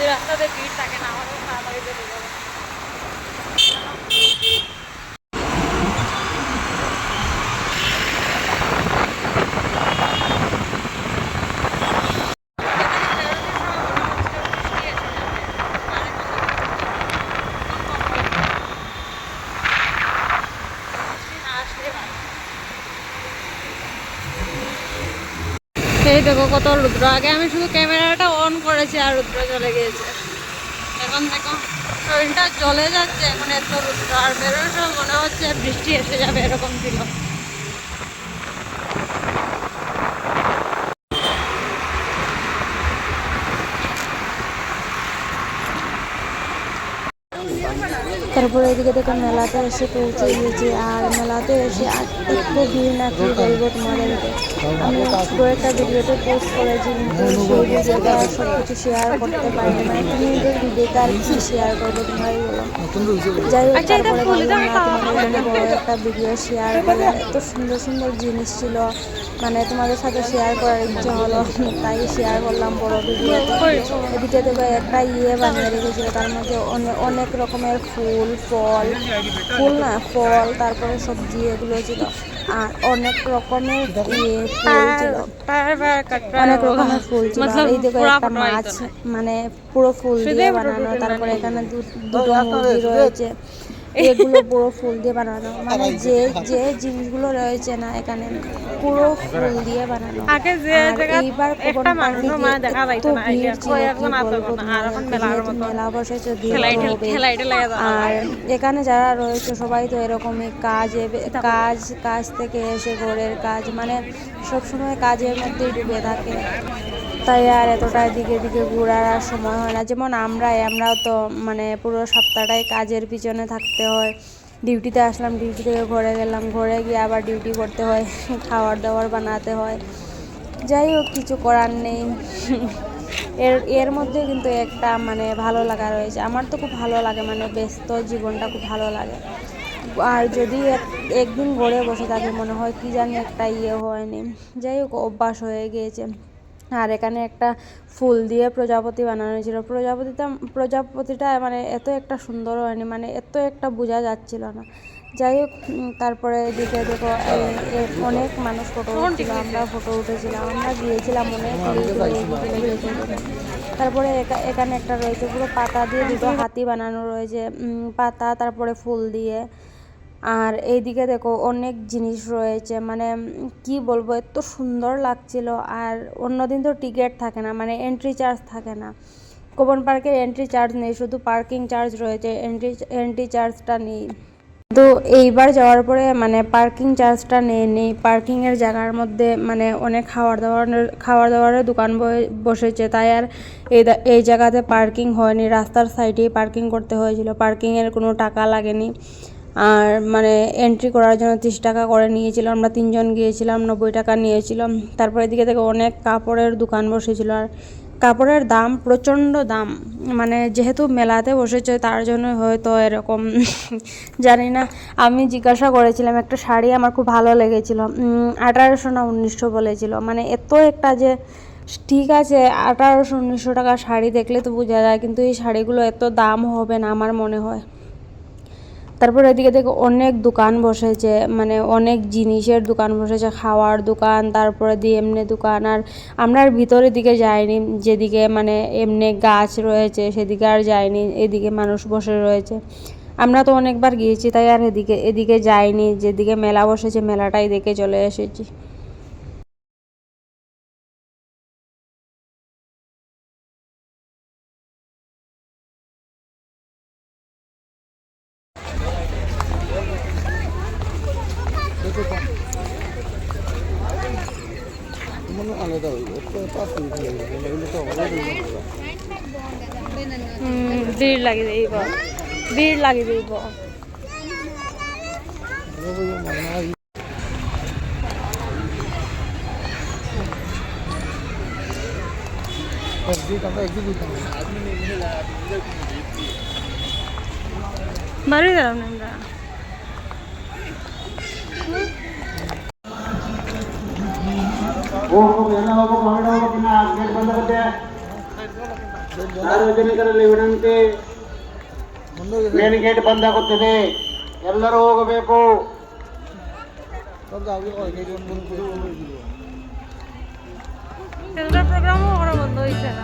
যদি রাস্তাতে ভিড় থাকে না আমারও তাড়াতাড়ি চলে যাবো। এই দেখো কত রুদ্র, আগে আমি শুধু ক্যামেরাটা অন করেছি আর রুদ্র চলে গিয়েছে। এখন দেখো শরীরটা জ্বলে যাচ্ছে, এখন এত রুদ্র, আর বেরোনোর সময় মনে হচ্ছে বৃষ্টি এসে যাবে এরকম ছিল। তারপরে এদিকে দেখো মেলাতে এসে পৌঁছে গিয়েছি, আর মেলাতে এসে এত ভিড় না কি বলবো তোমাদেরকে। আমি পুরো একটা ভিডিওতে পোস্ট করেছি, কিন্তু সেই ভিডিওটা সব কিছু শেয়ার করতে পারিনি। মানে তুমি ভিডিওতে আর কি শেয়ার করবো তোমরাই বলো। যাই হোক, তারপরে ভাবলাম না তোমাদের জন্য বড় একটা ভিডিও শেয়ার করে, এত সুন্দর সুন্দর জিনিস ছিল, মানে তোমাদের সাথে শেয়ার করার ইচ্ছে হলো, তাই শেয়ার করলাম বড় ভিডিওতে। এদিকে দেখো একটা বানিয়ে রেখেছিল, তার মধ্যে অনেক রকমের ফুল ফল, তারপরে সবজি এগুলো ছিল, আর অনেক রকমের ফুল ছিল, অনেক রকমের ফুল ছিল। আর এই দেখো একটা মাছ, মানে পুরো ফুল দিয়ে বানানো। তারপরে এখানে দুটো মুরগি রয়েছে, এগুলো পুরো ফুল দিয়ে বানানো। মানে যে যে জিনিসগুলো রয়েছে না এখানে পুরো ফুল দিয়ে বানানো। আর এইবার কোন পার্কে এত ভিড় ছিল কি বলবো, যেহেতু মেলা বসেছে ভিড় হবে। আর এখানে যারা রয়েছে সবাই তো এরকমই কাজ থেকে এসে ঘরের কাজ, মানে সবসময় কাজের মধ্যেই ডুবে থাকে, তাই আর এতটা দিকে ঘোরার আর সময় হয় না। যেমন আমরাও তো মানে পুরো সপ্তাহটাই কাজের পিছনে থাকতে হয়। ডিউটিতে আসলাম, ডিউটি থেকে ঘরে গেলাম, ঘরে গিয়ে আবার ডিউটি করতে হয়, খাবার দাবার বানাতে হয়। যাই হোক, কিছু করার নেই। এর মধ্যে কিন্তু একটা মানে ভালো লাগা রয়েছে, আমার তো খুব ভালো লাগে, মানে ব্যস্ত জীবনটা খুব ভালো লাগে। আর যদি একদিন ঘরে বসে থাকি মনে হয় কি জানি একটা হয়নি। যাই হোক, অভ্যাস হয়ে গিয়েছে। আর এখানে একটা ফুল দিয়ে প্রজাপতি বানানো ছিল, প্রজাপতিটা মানে এত একটা সুন্দর হয়নি, মানে এত একটা বোঝা যাচ্ছিল না। যাই হোক, তারপরে এদিকে দেখো অনেক মানুষ ফটো উঠছিল, আমরা ফটো উঠেছিলাম, আমরা গিয়েছিলাম অনেক তারপরে এখানে একটা রয়েছে পুরো পাতা দিয়ে দুটো হাতি বানানো রয়েছে, পাতা তারপরে ফুল দিয়ে। আর এইদিকে দেখো অনেক জিনিস রয়েছে, মানে কি বলবো, এত সুন্দর লাগছিল। আর অন্যদিন তো টিকিট থাকে না, মানে এন্ট্রি চার্জ থাকে না। কোবন পার্কের এন্ট্রি চার্জ নেই, শুধু পার্কিং চার্জ রয়েছে, এন্ট্রি চার্জটা নেই। তো এইবার যাওয়ার পরে মানে পার্কিং চার্জটা নেই, পার্কিংয়ের জায়গার মধ্যে মানে অনেক খাবার দাবারের দোকান বসেছে, তাই আর এই জায়গাতে পার্কিং হয়নি, রাস্তার সাইডেই পার্কিং করতে হয়েছিল, পার্কিংয়ের কোনো টাকা লাগেনি। আর মানে এন্ট্রি করার জন্য 30 টাকা করে নিয়েছিল, আমরা 3 জন গিয়েছিলাম, 90 টাকা নিয়েছিলাম। তারপরে এদিকে থেকে অনেক কাপড়ের দোকান বসেছিল, আর কাপড়ের দাম প্রচণ্ড দাম, মানে যেহেতু মেলাতে বসেছে তার জন্য হয়তো এরকম। জানি না, আমি জিজ্ঞাসা করেছিলাম, একটা শাড়ি আমার খুব ভালো লেগেছিল, 1800 না 1900 বলেছিল, মানে এত একটা যে ঠিক আছে 1800-1900 টাকা শাড়ি দেখলে তো বোঝা যায়, কিন্তু এই শাড়িগুলো এত দাম হবে না আমার মনে হয়। তারপর এদিকে দেখো অনেক দোকান বসেছে, মানে অনেক জিনিসের দোকান বসেছে, খাওয়ার দোকান, তারপরে দিয়ে এমনি দোকান। আর আমরা আর ভিতরের দিকে যাইনি, যেদিকে মানে এমনি গাছ রয়েছে সেদিকে আর যাইনি, এদিকে মানুষ বসে রয়েছে। আমরা তো অনেকবার গিয়েছি, তাই আর এদিকে যাইনি, যেদিকে মেলা বসেছে মেলাটাই দেখে চলে এসেছি। ভিড় লাগি দিব। বাড়ি গেলাম না আমরা। ಸಾರ್ವಜನಿಕರಲ್ಲಿ ವಿನಂತಿ, ಮೇನ್ ಗೇಟ್ ಬಂದ್ ಆಗುತ್ತದೆ, ಎಲ್ಲರೂ ಹೋಗಬೇಕು. প্রোগ্রামও বন্ধ হয়েছে না